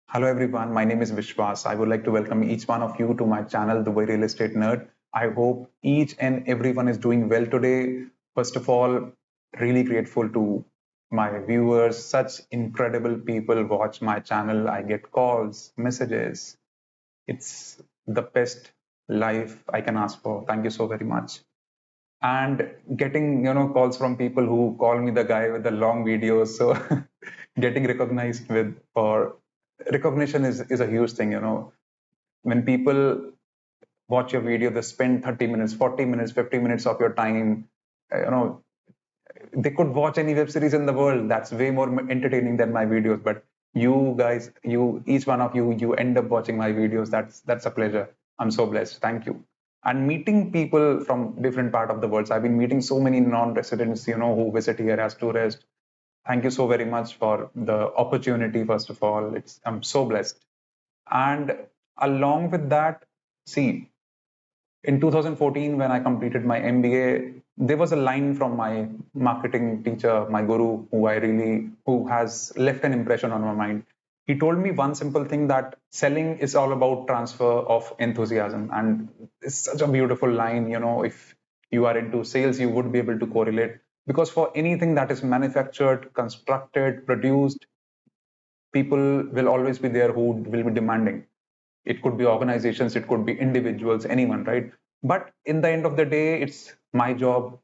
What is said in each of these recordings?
Hello everyone, my name is Vishwas. I would like to welcome each one of you to my channel, The Way Real Estate Nerd. I hope each and everyone is doing well today. First of all, really grateful to my viewers. Such incredible people watch my channel. I get calls, messages. It's the best life I can ask for. Thank you so very much. And getting calls from people who call me the guy with the long videos. So getting recognized with or recognition is a huge thing. When people watch your video, they spend 30 minutes, 40 minutes, 50 minutes of your time. They could watch any web series in the world that's way more entertaining than my videos. But you guys, each one of you end up watching my videos. That's a pleasure. I'm so blessed. Thank you. And meeting people from different part of the world. So I've been meeting so many non-residents, who visit here as tourists. Thank you so very much for the opportunity. First of all, I'm so blessed. And along with that, see, in 2014, when I completed my MBA, there was a line from my marketing teacher, my guru, who has left an impression on my mind. He told me one simple thing, that selling is all about transfer of enthusiasm. And it's such a beautiful line. If you are into sales, you would be able to correlate, because for anything that is manufactured, constructed, produced, people will always be there who will be demanding. It could be organizations, it could be individuals, anyone, right? But in the end of the day, it's my job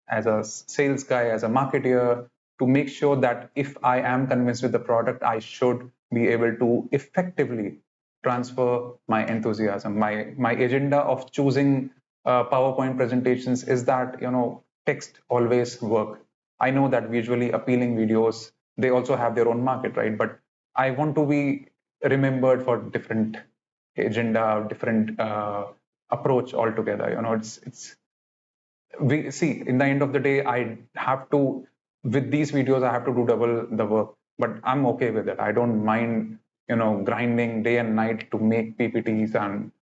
as a sales guy, as a marketer, to make sure that if I am convinced with the product, I should be able to effectively transfer my enthusiasm. My agenda of choosing PowerPoint presentations is that text always work. I know that visually appealing videos, they also have their own market, right? But I want to be remembered for different agenda, different approach altogether. It's we see, in the end of the day, I have to, with these videos, I have to do double the work, but I'm okay with it. I don't mind grinding day and night to make PPTs and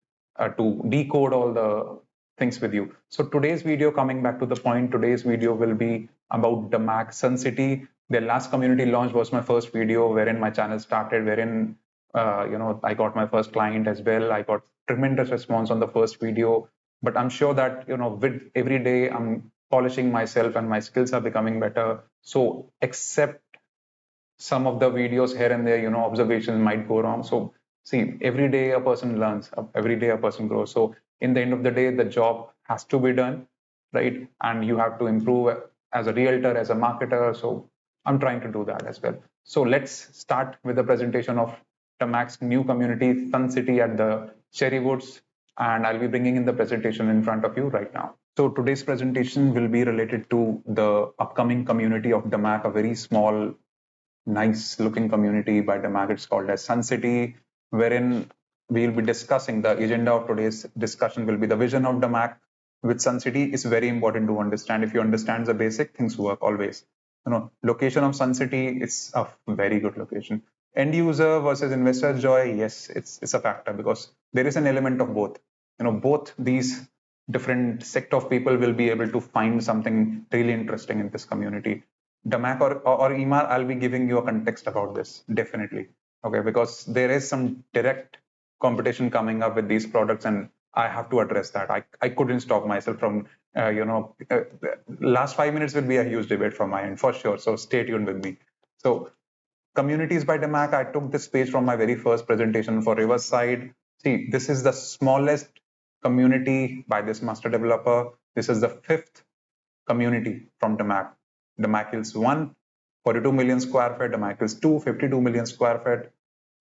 to decode all the things with you. So today's video, coming back to the point, today's video will be about DAMAC Suncity. Their last community launch was my first video wherein my channel started, wherein I got my first client as well. I got tremendous response on the first video. But I'm sure that with every day I'm polishing myself and my skills are becoming better. So accept some of the videos here and there, observations might go wrong. So see, every day a person learns, every day a person grows. So in the end of the day, the job has to be done, right? And you have to improve as a realtor, as a marketer. So I'm trying to do that as well. So let's start with the presentation of DAMAC's new community, Suncity at the Cherry Woods. And I'll be bringing in the presentation in front of you right now. So today's presentation will be related to the upcoming community of DAMAC, a very small, nice looking community by DAMAC. It's called as Suncity, wherein we'll be discussing, the agenda of today's discussion will be the vision of DAMAC with Suncity. Is very important to understand. If you understand the basic, things work always. Location of Suncity is a very good location. End user versus investor joy, yes, it's a factor, because there is an element of both. Both these different sect of people will be able to find something really interesting in this community. DAMAC or Imar, I'll be giving you a context about this, definitely. Okay, because there is some direct competition coming up with these products, and I have to address that. I couldn't stop myself from, last 5 minutes will be a huge debate from my end, for sure. So stay tuned with me. So communities by DAMAC, I took this page from my very first presentation for Riverside. See, this is the smallest community by this master developer. This is the fifth community from DAMAC. DAMAC Hills 1, 42 million square feet. DAMAC Hills 2, 52 million square feet.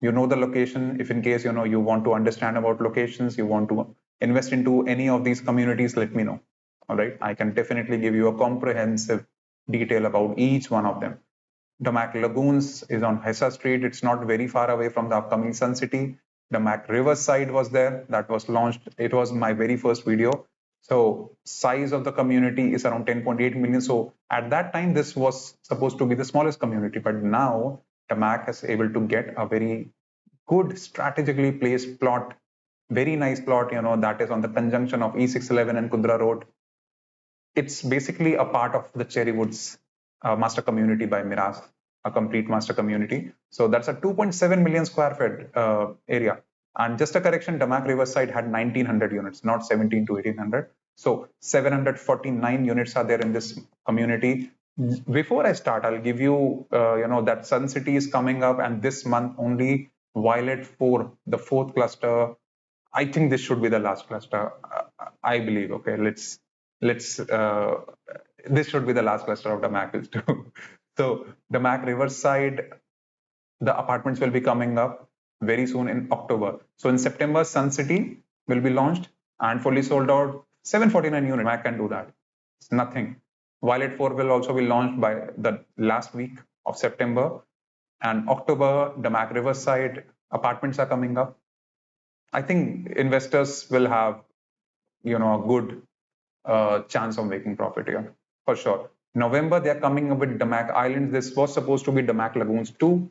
You know the location. If in case you want to understand about locations, you want to invest into any of these communities, let me know. All right, I can definitely give you a comprehensive detail about each one of them. DAMAC Lagoons is on Hessa Street. It's not very far away from the upcoming Suncity. DAMAC Riverside was there. That was launched. It was my very first video. So size of the community is around 10.8 million. So at that time, this was supposed to be the smallest community. But now DAMAC is able to get a very good strategically placed plot, very nice plot, that is on the conjunction of E611 and Kudra Road. It's basically a part of the Cherry Woods master community by Miraz. a complete master community. So that's a 2.7 million square feet area. And just a correction, DAMAC Riverside had 1900 units, not 17 to 1800. So 749 units are there in this community. Before I start, I'll give you, that Sun City is coming up, and this month only Violet 4, the fourth cluster. I think this should be the last cluster. I believe. Okay, let's. This should be the last cluster of the DAMAC Hills too. So DAMAC Riverside, the apartments will be coming up very soon in October. So in September, Sun City will be launched and fully sold out. 749 units. DAMAC can do that. It's nothing. Violet 4 will also be launched by the last week of September. And October, DAMAC Riverside apartments are coming up. I think investors will have, a good chance of making profit here for sure. November, they're coming up with DAMAC Islands. This was supposed to be DAMAC Lagoons 2.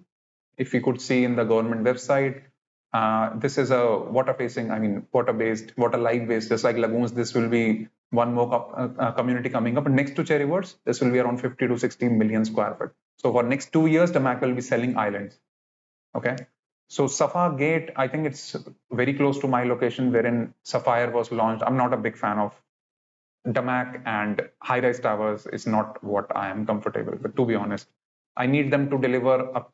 If you could see in the government website, this is a water-based, light-based, just like Lagoons. This will be one more community coming up. And next to Cherry Woods, this will be around 50 to 60 million square feet. So for next 2 years, DAMAC will be selling islands. Okay. So Sapphire Gate, I think it's very close to my location wherein Sapphire was launched. I'm not a big fan of DAMAC, and high-rise towers is not what I am comfortable with, to be honest. I need them to deliver a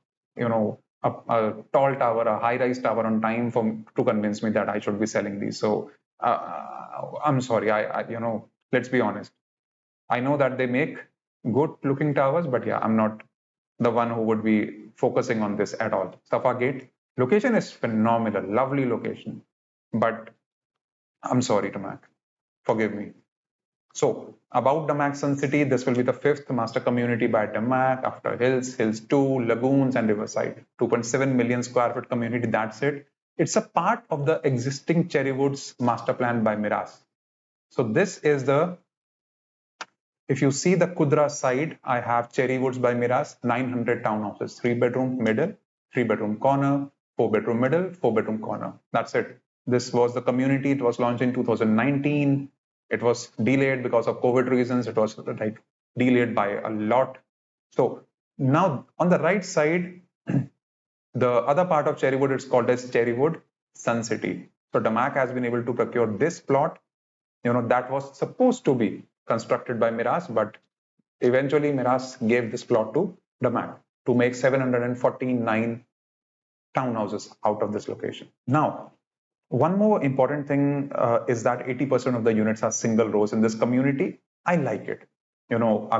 tall tower, a high-rise tower on time to convince me that I should be selling these. So I'm sorry, let's be honest. I know that they make good-looking towers, but yeah, I'm not the one who would be focusing on this at all. Sapphire Gate, location is phenomenal, lovely location, but I'm sorry, DAMAC, forgive me. So about DAMAC Suncity, this will be the fifth master community by DAMAC after Hills, Hills 2, Lagoons and Riverside. 2.7 million square foot community, that's it. It's a part of the existing Cherry Woods master plan by Miras. So this is if you see the Kudra side, I have Cherry Woods by Miras, 900 townhouses, 3-bedroom middle, 3-bedroom corner, 4-bedroom middle, 4-bedroom corner. That's it. This was the community. It was launched in 2019. It was delayed because of COVID reasons. It was delayed by a lot. So now on the right side, the other part of Cherrywood is called as Cherrywood Suncity. So DAMAC has been able to procure this plot. That was supposed to be constructed by Miras, but eventually Miras gave this plot to DAMAC to make 749 townhouses out of this location. Now, one more important thing is that 80% of the units are single rows in this community. I like it. I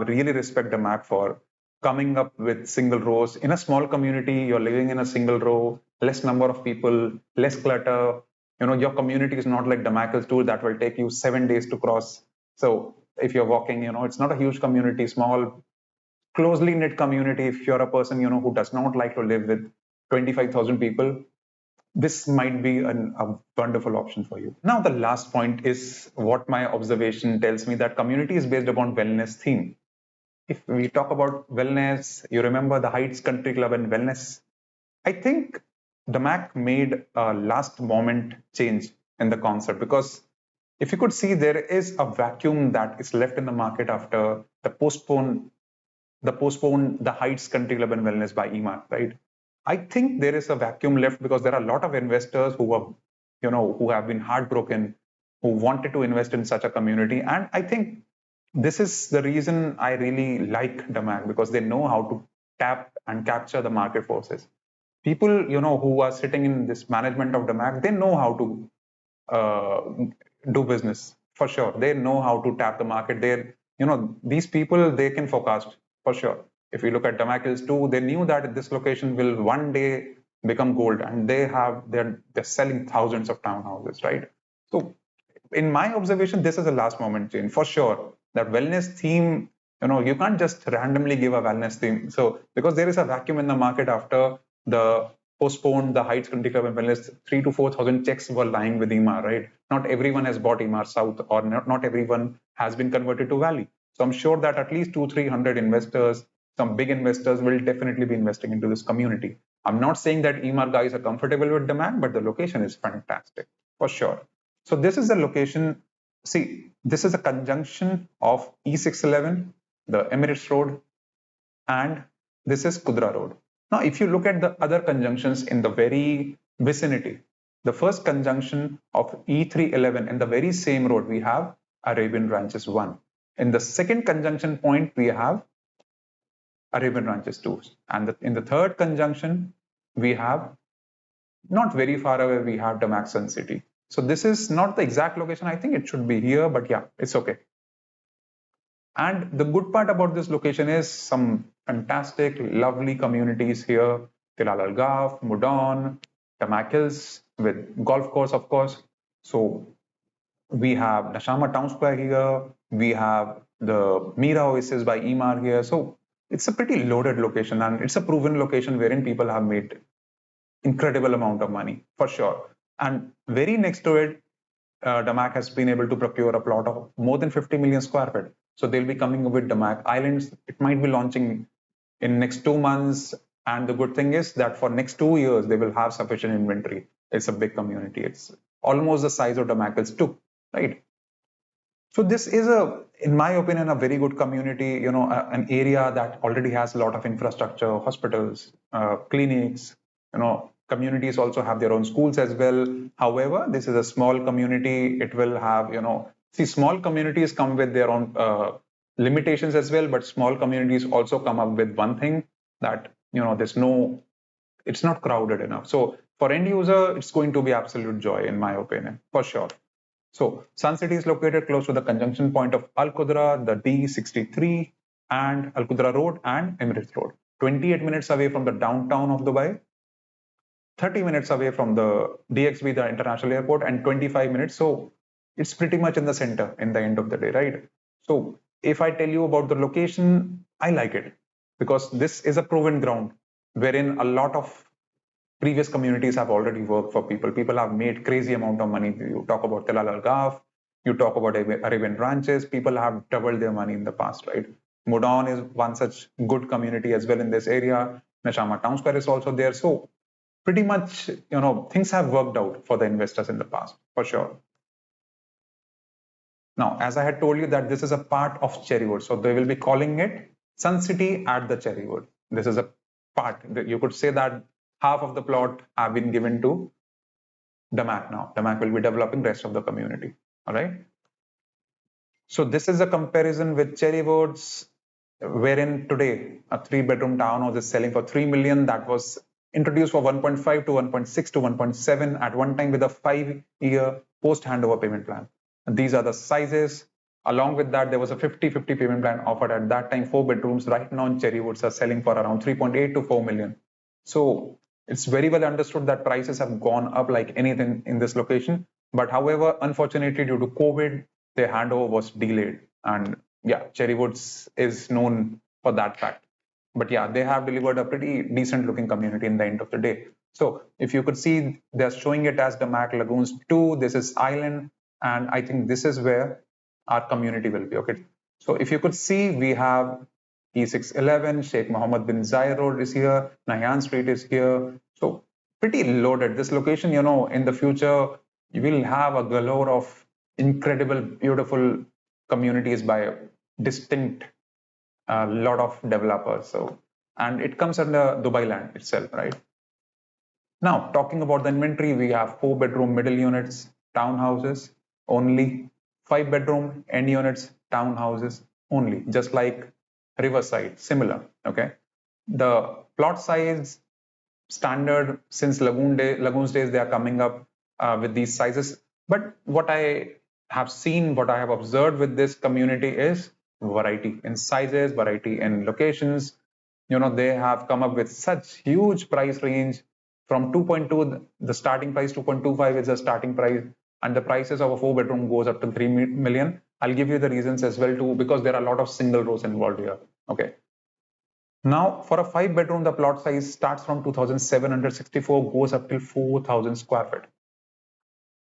really respect DAMAC for coming up with single rows. In a small community, you're living in a single row, less number of people, less clutter. Your community is not like DAMAC's tool that will take you 7 days to cross. So if you're walking, it's not a huge community, small, closely knit community. If you're a person, who does not like to live with 25,000 people, this might be a wonderful option for you. Now, the last point is what my observation tells me, that community is based upon wellness theme. If we talk about wellness, you remember the Heights Country Club and wellness. I think DAMAC made a last moment change in the concept, because if you could see, there is a vacuum that is left in the market after the postpone the Heights Country Club and Wellness by EMAR, right? I think there is a vacuum left because there are a lot of investors who have been heartbroken, who wanted to invest in such a community. And I think this is the reason I really like DAMAC, because they know how to tap and capture the market forces. People, who are sitting in this management of DAMAC, they know how to do business for sure. They know how to tap the market. These people, they can forecast for sure. If you look at DAMAC Hills 2, they knew that this location will one day become gold, and they're selling thousands of townhouses, right? So in my observation, this is a last moment change for sure. That wellness theme, you can't just randomly give a wellness theme. So because there is a vacuum in the market after the postponed the Heights Country Club and Wellness, 3,000 to 4,000 checks were lying with EMAR, right? Not everyone has bought EMAR South, or not everyone has been converted to Valley. So I'm sure that at least 200-300 investors, some big investors, will definitely be investing into this community. I'm not saying that EMAR guys are comfortable with DAMAC, but the location is fantastic for sure. So this is the location. See, this is a conjunction of E611, the Emirates Road, and This is Kudra Road. Now, if you look at the other conjunctions in the very vicinity, the first conjunction of E311 in the very same road, we have Arabian Ranches 1. In the second conjunction point, we have Arabian Ranches 2. And in the third conjunction, we have, not very far away, we have DAMAC Suncity. So this is not the exact location. I think it should be here, but yeah, it's okay. And the good part about this location is some fantastic, lovely communities here. Tilal Al Gaf, Mudon, DAMAC Hills with golf course, of course. So we have Nashama Town Square here. We have the Mira Oasis by Emar here. So it's a pretty loaded location, and it's a proven location wherein people have made incredible amount of money for sure. And very next to it, DAMAC has been able to procure a plot of more than 50 million square feet. So they'll be coming up with DAMAC Islands. It might be launching in next 2 months. And the good thing is that for next 2 years, they will have sufficient inventory. It's a big community. It's almost the size of DAMAC Hills too, right? So this is in my opinion, a very good community, an area that already has a lot of infrastructure, hospitals, clinics, communities also have their own schools as well. However, this is a small community. It will have, see, small communities come with their own limitations as well, but small communities also come up with one thing that, it's not crowded enough. So for end user, it's going to be absolute joy, in my opinion, for sure. So Sun City is located close to the conjunction point of Al Qudra, the D63, and Al Qudra Road and Emirates Road. 28 minutes away from the downtown of Dubai, 30 minutes away from the DXB, the international airport, and 25 minutes. So it's pretty much in the center in the end of the day, right? So if I tell you about the location, I like it because this is a proven ground wherein a lot of previous communities have already worked for people. People have made crazy amount of money. You talk about Tilal Al Gaf, you talk about Arabian Ranches, people have doubled their money in the past, right? Mudon is one such good community as well in this area. Nashama Town Square is also there. So pretty much, things have worked out for the investors in the past, for sure. Now, as I had told you that this is a part of Cherrywood. So they will be calling it Sun City at the Cherrywood. This is a part. You could say that half of the plot have been given to DAMAC now. DAMAC will be developing rest of the community. All right. So this is a comparison with Cherrywoods, wherein today a 3-bedroom townhouse is selling for 3 million. That was introduced for 1.5 to 1.6 to 1.7 at one time with a 5-year post handover payment plan. And these are the sizes. Along with that, there was a 50-50 payment plan offered at that time. 4 bedrooms right now in Cherrywoods are selling for around 3.8 to 4 million. So it's very well understood that prices have gone up like anything in this location. But however, unfortunately, due to COVID, their handover was delayed. And yeah, Cherrywoods is known for that fact. But yeah, they have delivered a pretty decent looking community in the end of the day. So if you could see, they're showing it as DAMAC Lagoons 2. This is Island. And I think this is where our community will be. Okay. So if you could see, we have E611, Sheikh Mohammed bin Zayed Road is here, Nahyan Street is here. So pretty loaded. This location, in the future, you will have a galore of incredible, beautiful communities by distinct lot of developers. So, and it comes under Dubai land itself, right? Now, talking about the inventory, we have 4-bedroom middle units, townhouses only, 5-bedroom end units, townhouses only, just like Riverside, similar. Okay, the plot size standard since Lagoons days, they are coming up with these sizes. But what I have seen, what I have observed with this community is variety in sizes, variety in locations. They have come up with such huge price range from 2.2, the starting price 2.25 is the starting price, and the prices of a 4-bedroom goes up to 3 million. I'll give you the reasons as well too, because there are a lot of single rows involved here. Okay. Now, for a 5-bedroom, the plot size starts from 2,764, goes up till 4,000 square feet.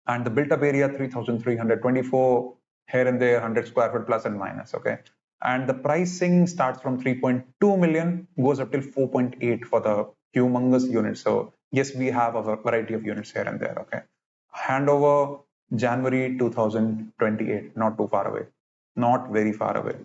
And the built-up area, 3,324, here and there, 100 square feet plus and minus, okay? And the pricing starts from 3.2 million, goes up till 4.8 for the humongous units. So yes, we have a variety of units here and there, okay? Handover, January 2028, not too far away, not very far away.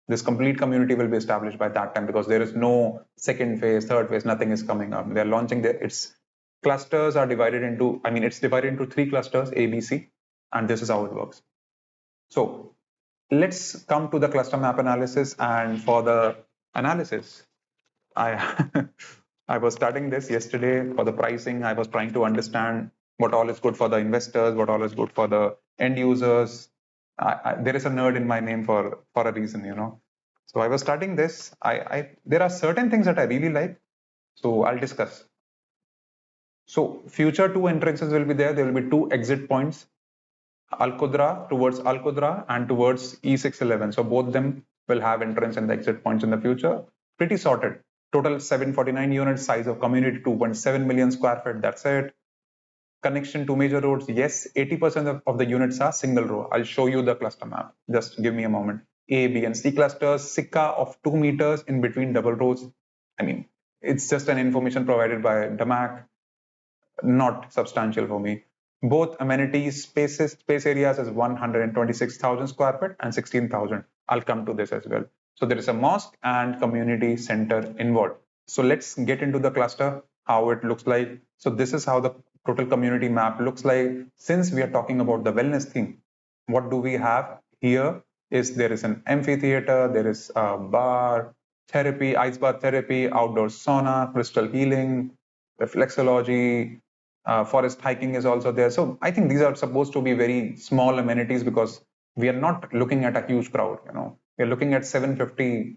This complete community will be established by that time, because there is no second phase, third phase, nothing is coming up. They're launching its clusters are divided into, it's divided into 3 clusters, A, B, C, and this is how it works. So let's come to the cluster map analysis. And for the analysis, I I was studying this yesterday for the pricing. I was trying to understand what all is good for the investors, what all is good for the end users. There is a nerd in my name for a reason, So I was studying this. There are certain things that I really like, so I'll discuss. So future 2 entrances will be there. There will be 2 exit points, Al Qudra, towards Al Qudra and towards E611. So both them will have entrance and the exit points in the future. Pretty sorted. Total 749 units, size of community 2.7 million square feet. That's it. Connection to major roads. Yes, 80% of the units are single row. I'll show you the cluster map. Just give me a moment. A, B, and C clusters, Sika of 2 meters in between double rows. It's just an information provided by DAMAC, not substantial for me. Both amenities space areas is 126,000 square feet and 16,000. I'll come to this as well. So there is a mosque and community center involved. So let's get into the cluster, how it looks like. So this is how the total community map looks like. Since we are talking about the wellness theme, what do we have here? There is an amphitheater, there is a bar, therapy, ice bath therapy, outdoor sauna, crystal healing, reflexology, forest hiking is also there. So I think these are supposed to be very small amenities, because we are not looking at a huge crowd. We're looking at 750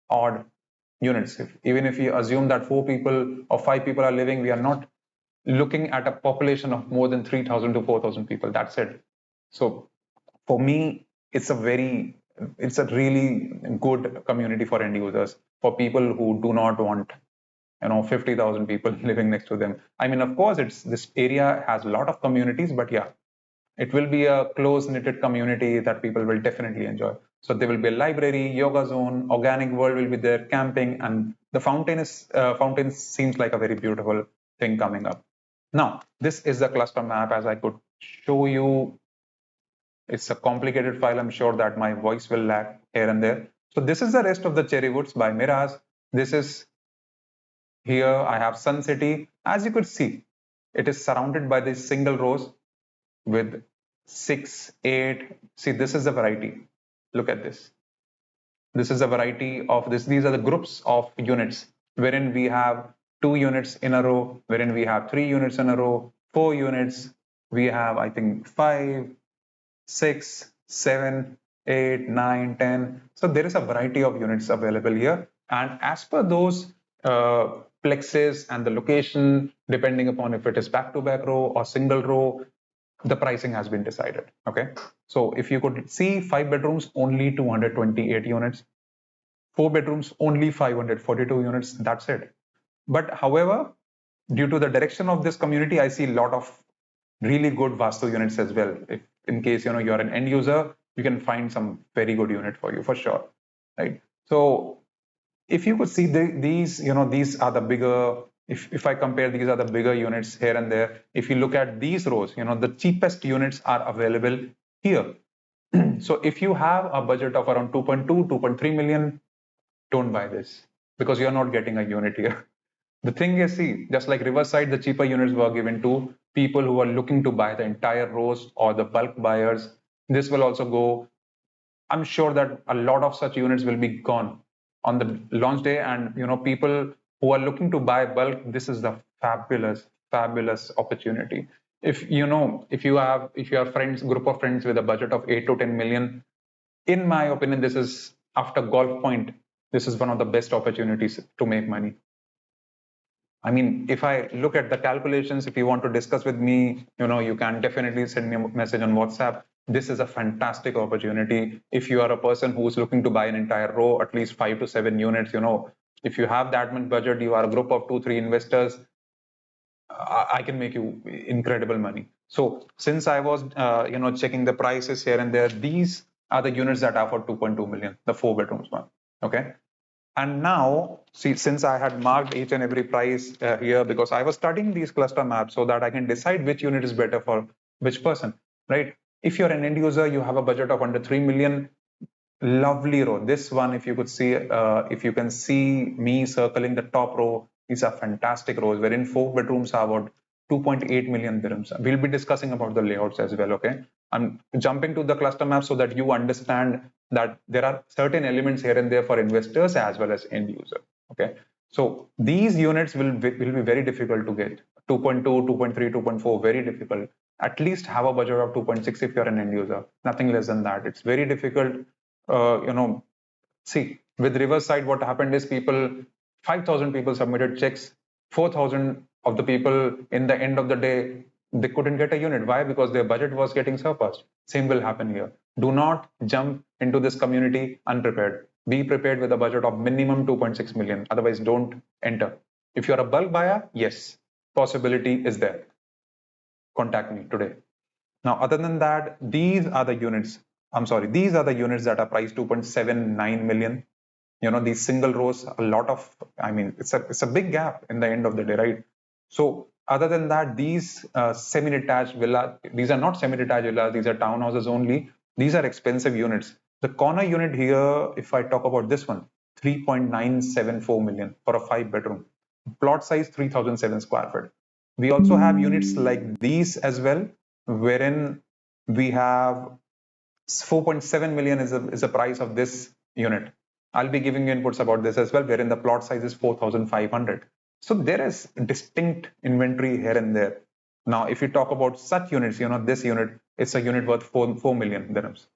odd units. Even if you assume that 4 people or 5 people are living, we are not looking at a population of more than 3,000 to 4,000 people. That's it. So for me, it's a really good community for end users, for people who do not want 50,000 people living next to them. Of course, this area has a lot of communities, but yeah, it will be a close-knitted community that people will definitely enjoy. So there will be a library, yoga zone, organic world will be there, camping, and the fountain seems like a very beautiful thing coming up. Now, this is the cluster map, as I could show you. It's a complicated file. I'm sure that my voice will lag here and there. So this is the rest of the Cherry Woods by Miraz. This is here I have Suncity. As you could see, it is surrounded by these single rows with 6, 8. See, this is the variety. Look at this. This is a variety of this. These are the groups of units, wherein we have 2 units in a row, wherein we have 3 units in a row, 4 units. We have, I think, 5, 6, 7, 8, 9, 10. So there is a variety of units available here. And as per those plexes and the location, depending upon if it is back-to-back row or single row, the pricing has been decided. Okay. So if you could see, 5 bedrooms, only 228 units, 4 bedrooms, only 542 units. That's it. But however, due to the direction of this community, I see a lot of really good Vastu units as well. If in case you're an end user, you can find some very good unit for you for sure, right? So if you could see these are the bigger. If I compare, these are the bigger units here and there. If you look at these rows, the cheapest units are available here. So if you have a budget of around 2.2, 2.3 million, don't buy this, because you're not getting a unit here. The thing is, see, just like Riverside, the cheaper units were given to people who are looking to buy the entire rows or the bulk buyers. This will also go. I'm sure that a lot of such units will be gone on the launch day, and people who are looking to buy bulk, this is the fabulous opportunity. If you have friends, group of friends with a budget of 8 to 10 million, in my opinion, this is, after Golf Point, this is one of the best opportunities to make money. If I look at the calculations, if you want to discuss with me, you can definitely send me a message on WhatsApp. This is a fantastic opportunity. If you are a person who is looking to buy an entire row, at least 5 to 7 units, if you have that much budget, you are a group of 2, 3 investors, I can make you incredible money. So since I was, checking the prices here and there, these are the units that are for 2.2 million, the 4 bedrooms one. Okay. And now, see, since I had marked each and every price here, because I was studying these cluster maps so that I can decide which unit is better for which person, right? If you're an end user, you have a budget of under 3 million, Lovely row. This one, if you could see, if you can see me circling the top row, these are fantastic rows wherein 4 bedrooms are about 2.8 million dirhams. We'll be discussing about the layouts as well. Okay, I'm jumping to the cluster map so that you understand that there are certain elements here and there for investors as well as end user. Okay, so these units will be very difficult to get. 2.2, 2.3, 2.4, very difficult. At least have a budget of 2.6 if you're an end user. Nothing less than that. It's very difficult. See, with Riverside, what happened is 5,000 people submitted checks. 4,000 of the people in the end of the day, they couldn't get a unit. Why? Because their budget was getting surpassed. Same will happen here. Do not jump into this community unprepared. Be prepared with a budget of minimum 2.6 million. Otherwise, don't enter. If you're a bulk buyer, yes, possibility is there. Contact me today. Now, other than that, these are the units that are priced 2.79 million. These single rows, it's a big gap in the end of the day, right? So other than that, these semi-detached villas, these are not semi-detached villas, these are townhouses only. These are expensive units. The corner unit here, if I talk about this one, 3.974 million for a 5 bedroom. Plot size 3007 square feet. We also have units like these as well, wherein we have 4.7 million is the price of this unit. I'll be giving you inputs about this as well, wherein the plot size is 4,500. So there is distinct inventory here and there. Now, if you talk about such units, this unit, it's a unit worth 4 million dirhams.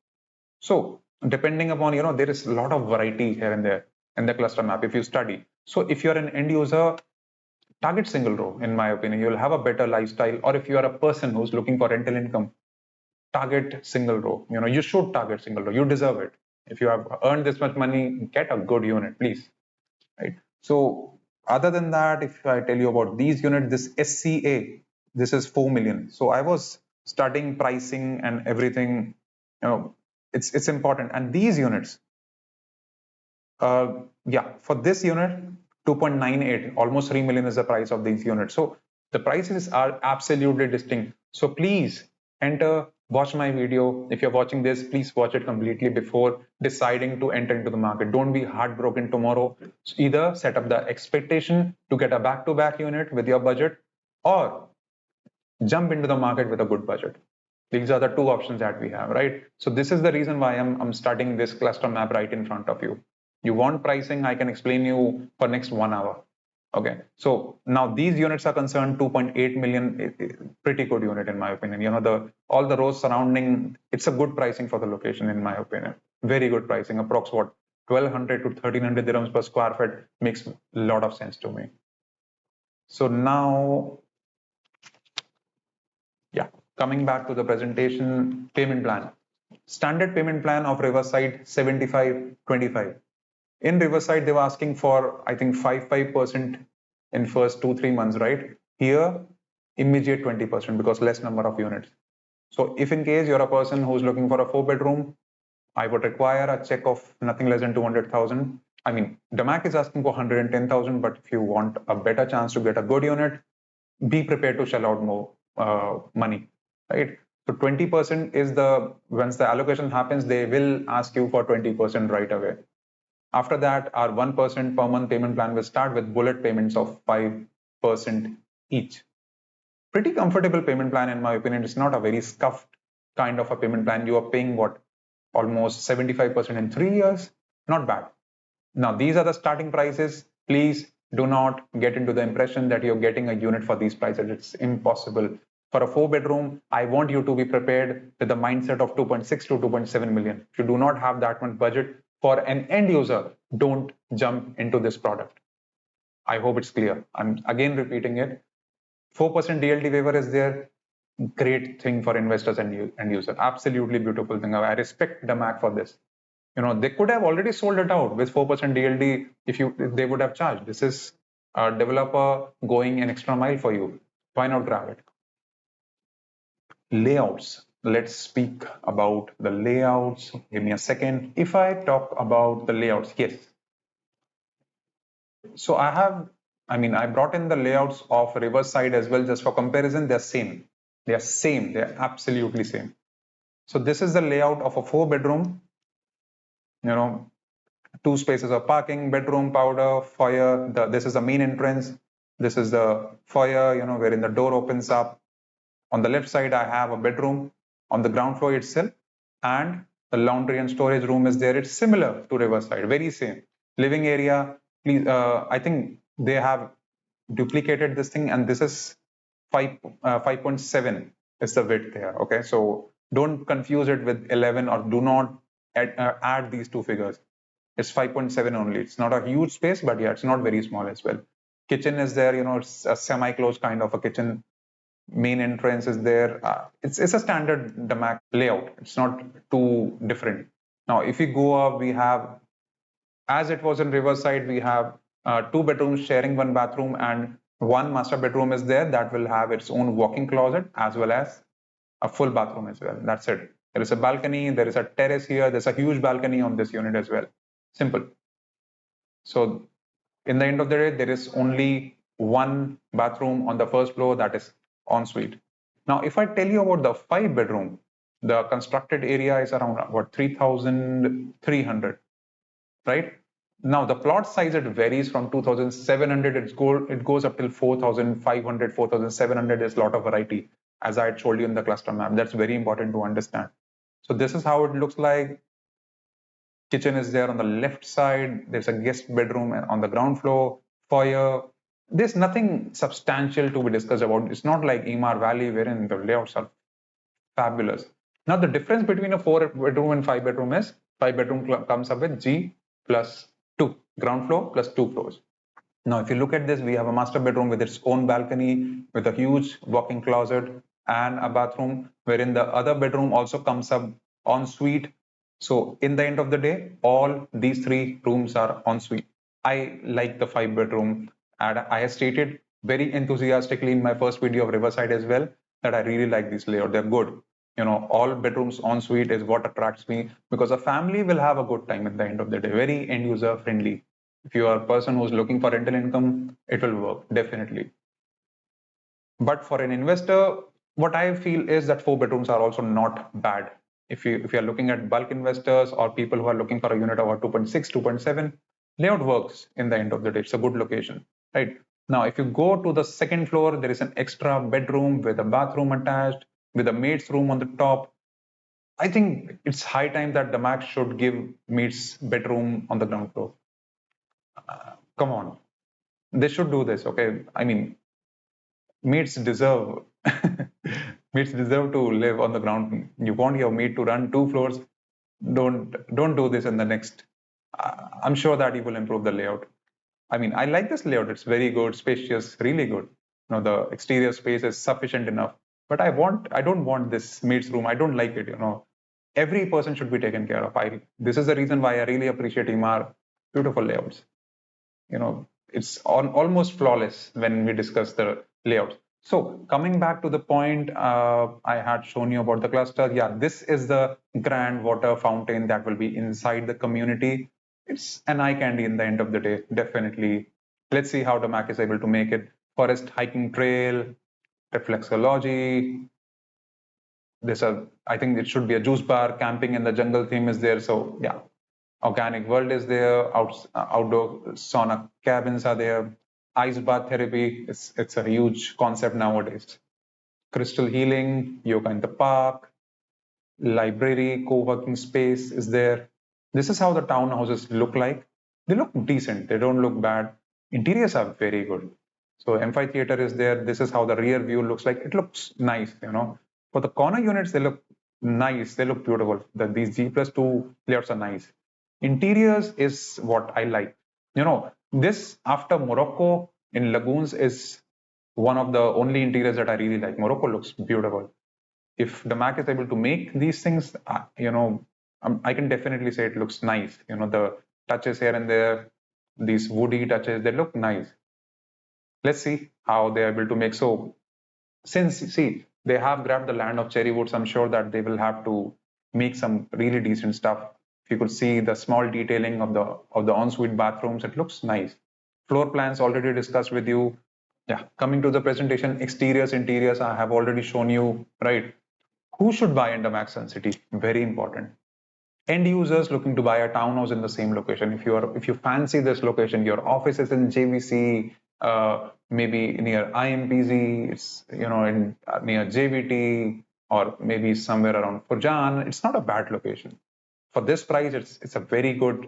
So depending upon, there is a lot of variety here and there in the cluster map if you study. So if you're an end user, target single row, in my opinion. You'll have a better lifestyle. Or if you are a person who's looking for rental income, target single row. You should target single row. You deserve it. If you have earned this much money, get a good unit, please. Right. So other than that, if I tell you about these units, this SCA, this is 4 million. So I was studying pricing and everything. It's important. And these units, for this unit, 2.98, almost 3 million is the price of these units. So the prices are absolutely distinct. So please enter, watch my video. If you're watching this, please watch it completely before deciding to enter into the market. Don't be heartbroken tomorrow. So either set up the expectation to get a back-to-back unit with your budget, or jump into the market with a good budget. These are the two options that we have, right? So this is the reason why I'm starting this cluster map right in front of you. You want pricing, I can explain you for next 1 hour. Okay, so now these units are concerned, 2.8 million, pretty good unit in my opinion. All the rows surrounding, it's a good pricing for the location in my opinion. Very good pricing, approx what 1200 to 1300 dirhams per square feet makes a lot of sense to me. So now, yeah, coming back to the presentation, payment plan. Standard payment plan of Riverside 75-25. In Riverside, they were asking for, I think, 5% in first 2-3 months, right? Here, immediate 20% because less number of units. So if in case you're a person who's looking for a 4 bedroom, I would require a check of nothing less than 200,000. I mean, DAMAC is asking for 110,000, but if you want a better chance to get a good unit, be prepared to shell out more money, right? So 20% is once the allocation happens, they will ask you for 20% right away. After that, our 1% per month payment plan will start with bullet payments of 5% each. Pretty comfortable payment plan, in my opinion. It's not a very scuffed kind of a payment plan. You are paying what? Almost 75% in 3 years. Not bad. Now, these are the starting prices. Please do not get into the impression that you're getting a unit for these prices. It's impossible. For a 4 bedroom, I want you to be prepared with the mindset of 2.6 to 2.7 million. If you do not have that much budget for an end user, don't jump into this product. I hope it's clear. I'm again repeating it. 4% DLT waiver is there. Great thing for investors and end user. Absolutely beautiful thing. I respect DAMAC for this. They could have already sold it out with 4% DLT if they would have charged. This is a developer going an extra mile for you. Why not grab it? Layouts. Let's speak about the layouts. Give me a second. If I talk about the layouts, yes. So I brought in the layouts of Riverside as well, just for comparison. They're same. They're absolutely same. So this is the layout of a 4 bedroom. you know, two spaces of parking, bedroom, powder, foyer. This is the main entrance. This is the foyer, wherein the door opens up. On the left side, I have a bedroom on the ground floor itself, and the laundry and storage room is there. It's similar to Riverside, very same. Living area, please, I think they have duplicated this thing, and this is 5.7 is the width here. Okay, so don't confuse it with 11, or do not add these two figures. It's 5.7 only. It's not a huge space, but yeah, it's not very small as well. Kitchen is there, it's a semi-closed kind of a kitchen. Main entrance is there. It's a standard DAMAC layout. It's not too different. Now, if we go up, we have, as it was in Riverside, we have two bedrooms sharing one bathroom, and one master bedroom is there that will have its own walk-in closet as well as a full bathroom as well. That's it. There is a balcony, there is a terrace here, there's a huge balcony on this unit as well. Simple. So in the end of the day, there is only one bathroom on the first floor, that is ensuite. Now, if I tell you about the 5 bedroom, the constructed area is around what 3,300, right? Now the plot size, it varies from 2,700. It goes up till 4,500, 4,700. There's a lot of variety, as I had told you in the cluster map. That's very important to understand. So this is how it looks like. Kitchen is there on the left side. There's a guest bedroom on the ground floor. Foyer. There's nothing substantial to be discussed about. It's not like Emaar Valley, wherein the layouts are fabulous. Now the difference between a 4-bedroom and 5-bedroom is 5-bedroom comes up with G plus 2, ground floor plus 2 floors. Now, if you look at this, we have a master bedroom with its own balcony, with a huge walk-in closet and a bathroom, wherein the other bedroom also comes up en suite. So in the end of the day, all these 3 rooms are en suite. I like the 5-bedroom, and I have stated very enthusiastically in my first video of Riverside as well that I really like this layout. They're good. All bedrooms en suite is what attracts me, because a family will have a good time at the end of the day. Very end user friendly. If you are a person who's looking for rental income, it will work definitely. But for an investor, what I feel is that 4 bedrooms are also not bad. If you are looking at bulk investors or people who are looking for a unit of 2.6, 2.7, layout works in the end of the day. It's a good location, right? Now, if you go to the second floor, there is an extra bedroom with a bathroom attached, with a maid's room on the top. I think it's high time that DAMAC should give maid's bedroom on the ground floor. Come on, they should do this. Okay, I mean, maids deserve maids deserve to live on the ground. You want your maid to run 2 floors, don't do this in the next. I'm sure that you will improve the layout. I mean, I like this layout. It's very good, spacious, really good. The exterior space is sufficient enough, but I don't want this maid's room. I don't like it. Every person should be taken care of. This is the reason why I really appreciate Emaar. Beautiful layouts. It's almost flawless when we discuss the layout. So coming back to the point I had shown you about the cluster, yeah, this is the grand water fountain that will be inside the community. It's an eye candy in the end of the day, definitely. Let's see how DAMAC is able to make it. Forest hiking trail, reflexology. I think it should be a juice bar, camping in the jungle theme is there. So yeah, organic world is there, outdoor sauna cabins are there, ice bath therapy, it's a huge concept nowadays. Crystal healing, yoga in the park, library, co-working space is there. This is how the townhouses look like. They look decent, they don't look bad. Interiors are very good. So amphitheater is there. This is how the rear view looks like. It looks nice, For the corner units, they look nice, they look beautiful. These G+2 layouts are nice. Interiors is what I like. This after Morocco in Lagoons is one of the only interiors that I really like. Morocco looks beautiful. If DAMAC is able to make these things, I can definitely say it looks nice. The touches here and there, these woody touches, they look nice. Let's see how they're able to make. So since, see, they have grabbed the land of cherry woods, I'm sure that they will have to make some really decent stuff. If you could see the small detailing of the ensuite bathrooms, it looks nice. Floor plans already discussed with you. Yeah, coming to the presentation, exteriors, interiors, I have already shown you, right? Who should buy in DAMAC Suncity? Very important. End users looking to buy a townhouse in the same location. If you fancy this location, your office is in JVC, maybe near IMPZ, it's in near JVT, or maybe somewhere around Furjan. It's not a bad location. For this price, it's a very good.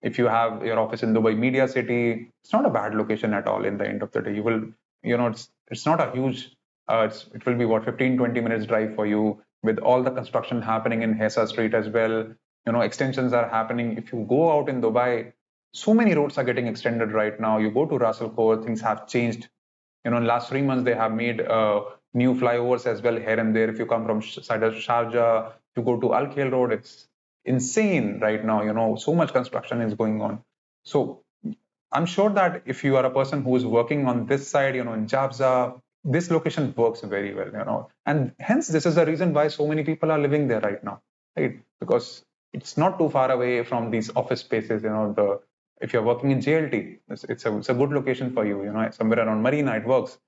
If you have your office in Dubai Media City, it's not a bad location at all. In the end of the day, you will, it's not a huge. It will be what 15-20 minutes drive for you, with all the construction happening in Hessa Street as well. Extensions are happening. If you go out in Dubai, so many roads are getting extended right now. You go to Ras Al Khor, things have changed. In last 3 months, they have made new flyovers as well here and there. If you come from side of Sharjah, to go to Al Khail Road, it's insane right now. So much construction is going on. So I'm sure that if you are a person who is working on this side, in Jabza, this location works very well, and hence this is the reason why so many people are living there right now, right? Because it's not too far away from these office spaces. If you're working in JLT, it's a good location for you. Somewhere around Marina, it works.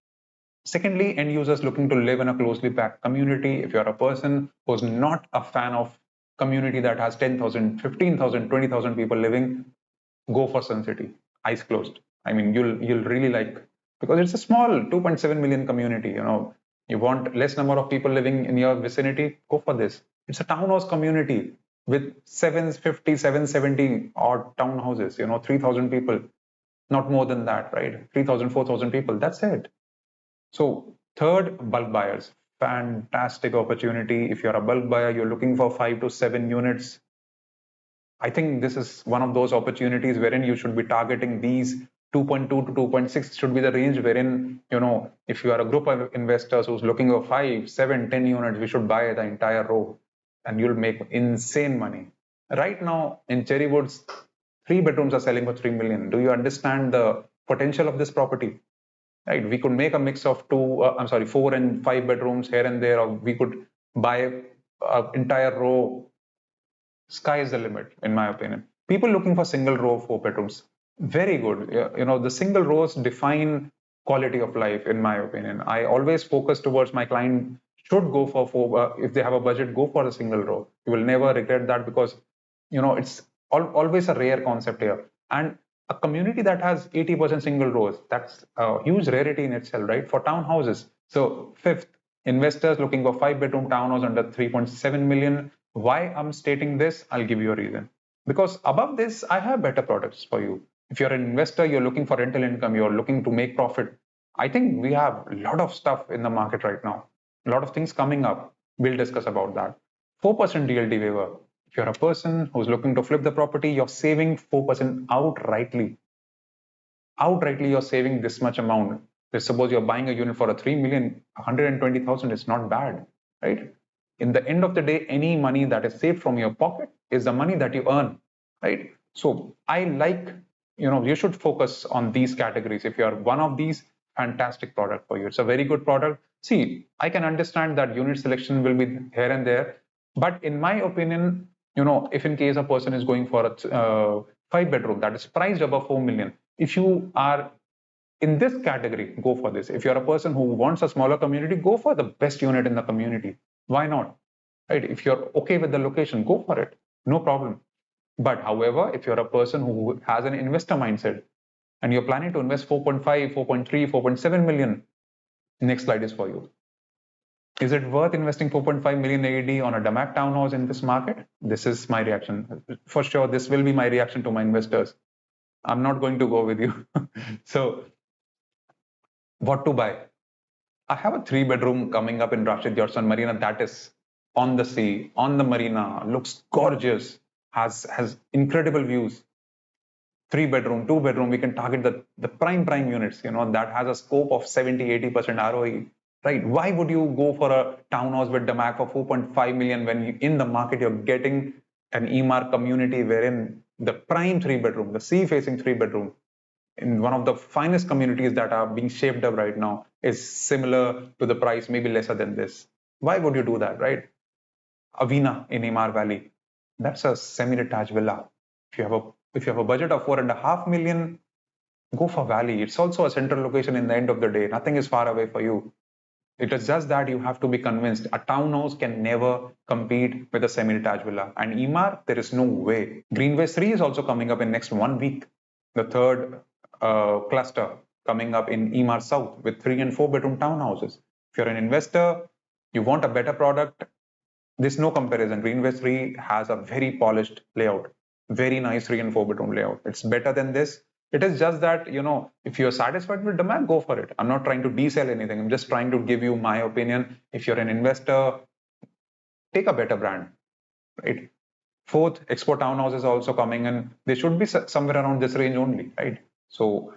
Secondly, end users looking to live in a closely packed community. If you're a person who's not a fan of community that has 10,000, 15,000, 20,000 people living, go for Suncity. Eyes closed. I mean, you'll really like, because it's a small 2.7 million community. You want less number of people living in your vicinity, go for this. It's a townhouse community with 750, 770 odd townhouses. 3,000 people, not more than that, right? 3,000, 4,000 people. That's it. So third, bulk buyers. Fantastic opportunity. If you're a bulk buyer, you're looking for 5 to 7 units. I think this is one of those opportunities wherein you should be targeting these 2.2 to 2.6 should be the range wherein, if you are a group of investors who's looking for 5, 7, 10 units, we should buy the entire row and you'll make insane money. Right now in Cherry Woods, 3 bedrooms are selling for 3 million. Do you understand the potential of this property? Right? We could make a mix of 4 and 5 bedrooms here and there, or we could buy an entire row. Sky is the limit, in my opinion. People looking for single row 4 bedrooms, very good. The single rows define quality of life, in my opinion. I always focus towards my client should go for four. If they have a budget, go for a single row. You will never regret that, because it's always a rare concept here. And a community that has 80% single rows, that's a huge rarity in itself, right? For townhouses. So fifth, investors looking for 5 bedroom townhouse under 3.7 million. Why I'm stating this, I'll give you a reason. Because above this, I have better products for you. If you're an investor, you're looking for rental income, you're looking to make profit. I think we have a lot of stuff in the market right now, a lot of things coming up. We'll discuss about that. 4% DLT waiver. If you're a person who's looking to flip the property, you're saving 4% outrightly. Outrightly, you're saving this much amount. Let's suppose you're buying a unit for a 3 million, 120,000 is not bad, right? In the end of the day, any money that is saved from your pocket is the money that you earn, right? So I like, you should focus on these categories. If you are one of these, fantastic product for you. It's a very good product. See, I can understand that unit selection will be here and there, but in my opinion, if in case a person is going for a 5 bedroom that is priced above 4 million, if you are in this category, go for this. If you're a person who wants a smaller community, go for the best unit in the community. Why not? Right? If you're okay with the location, go for it. No problem. But however, if you're a person who has an investor mindset and you're planning to invest 4.5, 4.3, 4.7 million, next slide is for you. Is it worth investing 4.5 million AED on a DAMAC townhouse in this market? This is my reaction. For sure, this will be my reaction to my investors. I'm not going to go with you. So, what to buy? I have a 3 bedroom coming up in Rashid Johnson Marina that is on the sea, on the marina, looks gorgeous, has incredible views. 3 bedroom, 2 bedroom, we can target the prime units, that has a scope of 70, 80% ROE, right? Why would you go for a townhouse with DAMAC for 4.5 million when in the market you're getting an EMAR community wherein the prime 3 bedroom, the sea facing 3 bedroom, in one of the finest communities that are being shaped up right now is similar to the price, maybe lesser than this. Why would you do that, right? Avina in Imar Valley, that's a semi-detached villa. If you have a budget of 4.5 million, go for Valley. It's also a central location in the end of the day. Nothing is far away for you. It is just that you have to be convinced. A townhouse can never compete with a semi-detached villa. And Emaar, there is no way. Greenway 3 is also coming up in next 1 week. The third cluster coming up in Emaar South with 3 and 4 bedroom townhouses. If you're an investor, you want a better product, there's no comparison. Greenway 3 has a very polished layout, very nice 3 and 4 bedroom layout. It's better than this. It is just that, if you're satisfied with DAMAC, go for it. I'm not trying to desell anything. I'm just trying to give you my opinion. If you're an investor, take a better brand, right? Fourth, Expo Townhouse is also coming in. They should be somewhere around this range only, right? So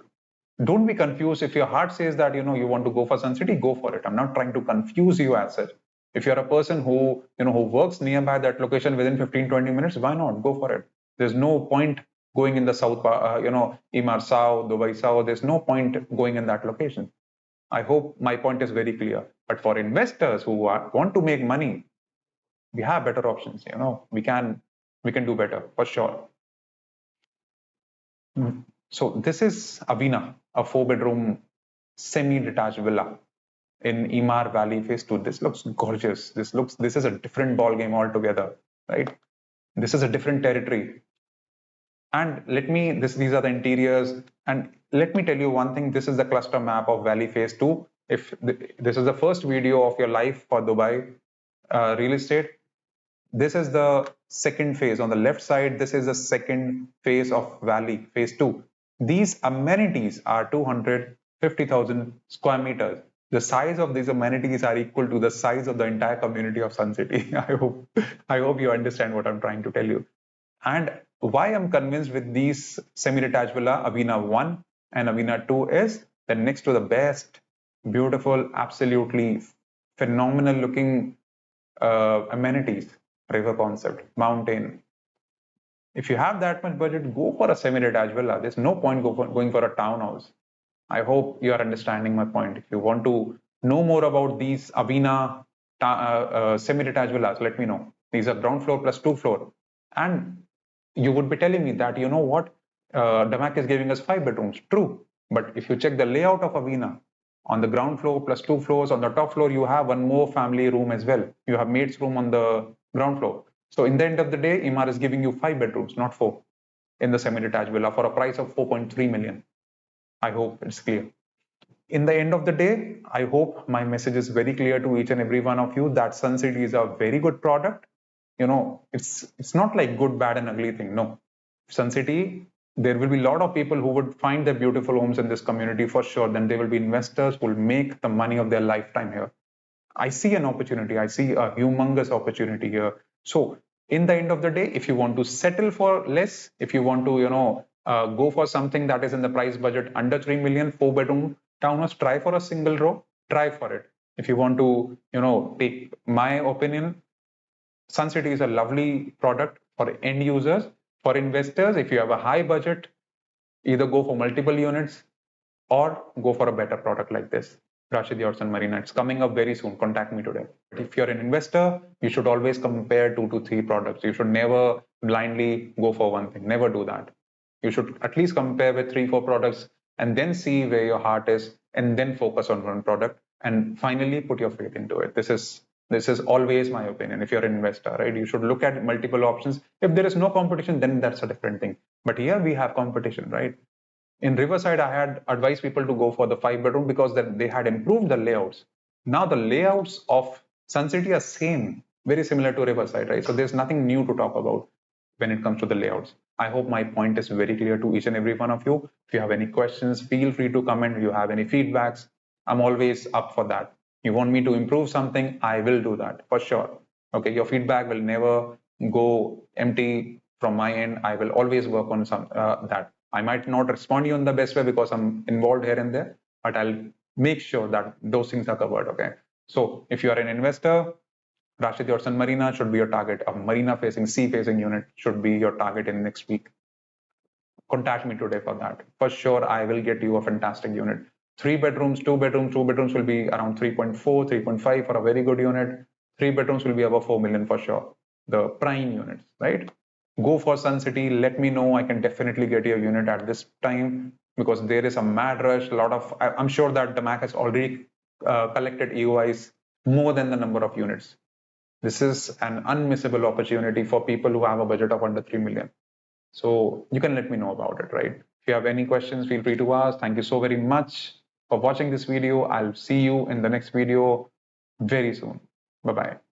don't be confused. If your heart says that, you want to go for Suncity, go for it. I'm not trying to confuse you as such. If you're a person who works nearby that location within 15-20 minutes, why not go for it? There's no point going in the south, Emaar South, Dubai South. There's no point going in that location. I hope my point is very clear. But for investors who want to make money, we have better options. We can do better for sure. So this is Avina, a 4 bedroom semi-detached villa in Emaar Valley Phase 2. This looks gorgeous. This is a different ball game altogether, right? This is a different territory. And these are the interiors. And let me tell you one thing. This is the cluster map of Valley Phase 2. If this is the first video of your life for Dubai real estate, this is the second phase. On the left side, this is the second phase of Valley Phase 2. These amenities are 250,000 square meters. The size of these amenities are equal to the size of the entire community of Suncity. I hope you understand what I'm trying to tell you. And why I'm convinced with these semi-detached villa, Avina 1 and Avina 2 is that next to the best, beautiful, absolutely phenomenal looking amenities, river concept, mountain. If you have that much budget, go for a semi-detached villa. There's no point going for a townhouse. I hope you are understanding my point. If you want to know more about these Avina semi-detached villas, let me know. These are ground floor plus 2 floor. And you would be telling me that, you know what, DAMAC is giving us 5 bedrooms. True. But if you check the layout of Avina, on the ground floor plus 2 floors, on the top floor, you have one more family room as well. You have maid's room on the ground floor. So in the end of the day, Emaar is giving you 5 bedrooms, not 4, in the semi-detached villa for a price of 4.3 million. I hope it's clear. In the end of the day, I hope my message is very clear to each and every one of you that Suncity is a very good product. It's not like good, bad, and ugly thing. No, Suncity, there will be a lot of people who would find their beautiful homes in this community for sure. Then there will be investors who will make the money of their lifetime here. I see an opportunity. I see a humongous opportunity here. So in the end of the day, if you want to settle for less, if you want to, go for something that is in the price budget under 3 million, 4 bedroom townhouse, try for a single row, try for it. If you want to, take my opinion, Suncity is a lovely product for end users. For investors, if you have a high budget, either go for multiple units or go for a better product like this. Rashid Yorson Marina. It's coming up very soon. Contact me today. If you're an investor, you should always compare 2 to 3 products. You should never blindly go for one thing. Never do that. You should at least compare with 3-4 products and then see where your heart is and then focus on one product and finally put your faith into it. This is always my opinion. If you're an investor, right, you should look at multiple options. If there is no competition, then that's a different thing. But here we have competition, right? In Riverside, I had advised people to go for the 5 bedroom because they had improved the layouts. Now the layouts of Suncity are same, very similar to Riverside, right? So there's nothing new to talk about when it comes to the layouts. I hope my point is very clear to each and every one of you. If you have any questions, feel free to comment. If you have any feedbacks, I'm always up for that. You want me to improve something, I will do that for sure. Okay, your feedback will never go empty from my end. I will always work on that. I might not respond to you in the best way because I'm involved here and there, but I'll make sure that those things are covered. Okay. So if you are an investor, Rashid Yorson Marina should be your target. A marina facing, sea facing unit should be your target in next week. Contact me today for that. For sure, I will get you a fantastic unit. 3 bedrooms, 2 bedrooms, 2 bedrooms will be around 3.4, 3.5 for a very good unit. 3 bedrooms will be above 4 million for sure. The prime units, right? Go for Suncity. Let me know. I can definitely get you a unit at this time because there is a mad rush. I'm sure that DAMAC has already collected EOIs more than the number of units. This is an unmissable opportunity for people who have a budget of under 3 million. So you can let me know about it, right? If you have any questions, feel free to ask. Thank you so very much for watching this video. I'll see you in the next video very soon. Bye-bye.